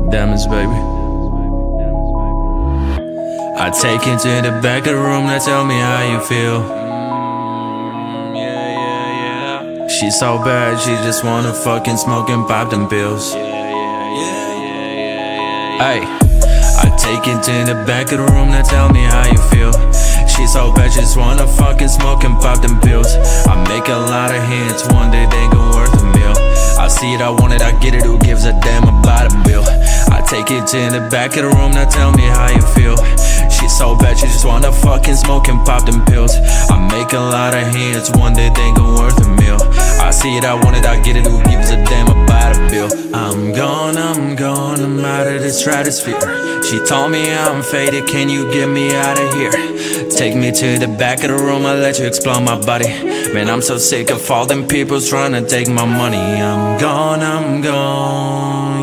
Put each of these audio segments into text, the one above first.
Diamonds, baby. I take you to the back of the room, now tell me how you feel. Yeah. She's so bad, she just wanna fucking smoke and pop them pills. Ay, I take you to the back of the room, now tell me how you feel. She's so bad, she just wanna fucking smoke and pop them pills. I make a lot of hits, one day they gon' worth a meal. I see it, I want it, I get it, who gives a damn about a bill? I take it to the back of the room, now tell me how you feel. She's so bad, she just wanna fucking smoke and pop them pills. I make a lot of hits, one day they gon' worth a meal. I see it, I want it, I get it, who gives a damn about a bill? I'm gone, I'm out of the stratosphere. She told me I'm faded, can you get me out of here? Take me to the back of the room, I'll let you explore my body. Man, I'm so sick of all them people trying to take my money. I'm gone,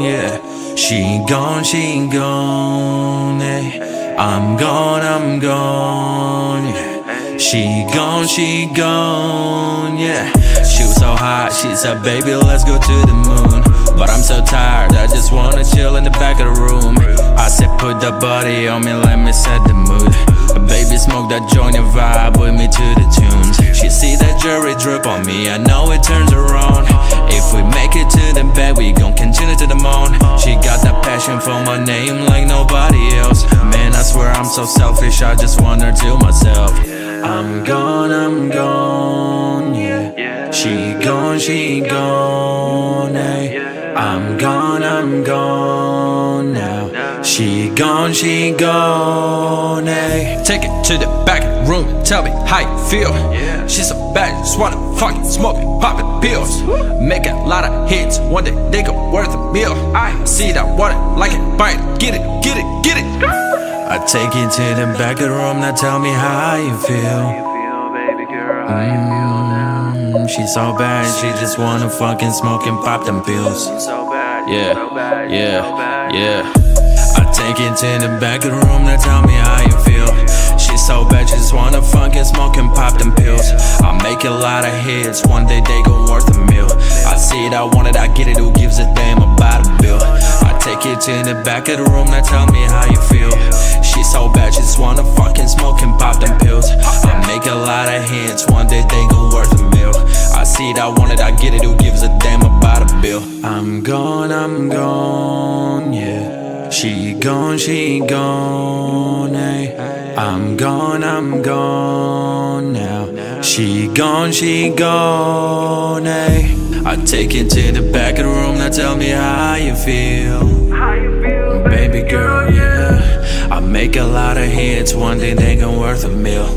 yeah. She gone, yeah. I'm gone, yeah. She gone, yeah. She was so hot, she said, baby, let's go to the moon. But I'm so tired, I just wanna chill in the back of the room. I said, put the body on me, let me set the mood. Baby, smoke that joint and vibe with me to the tunes. She see that jewelry drip on me, I know it turns her on. If we make it to the bed, we gon' continue to the moon. She got that passion for my name like nobody else. Man, I swear I'm so selfish, I just want her to myself. I'm gone, yeah. She gone, eh. I'm gone now. She gone, eh. Take it to the back of the room and tell me how you feel. She's so bad, just wanna fucking smoke it, poppin' pills. Make a lot of hits, one day they go worth a meal. I see that water, like it, bite it, get it. I take you to the back of the room, now tell me how you feel. She's so bad, she just wanna fucking smoke and pop them pills. Yeah. I take it to the back of the room, now tell me how you feel. She's so bad, she just wanna fucking smoke and pop them pills. I make a lot of hits, one day they gon' worth a meal. I see it, I want it, I get it, who gives a damn about a bill? I take it to the back of the room, now tell me how you feel. She's so bad, she just wanna fucking smoke and pop them pills. I make a lot of hits, one day they gon' worth a meal. I see it, I want it, I get it, who gives a damn about a bill? I'm gone, yeah. She gone, eh. I'm gone now. She gone, eh. I take you to the back of the room, now tell me how you feel. Baby girl, yeah. I make a lot of hits, one day they gon' worth a meal.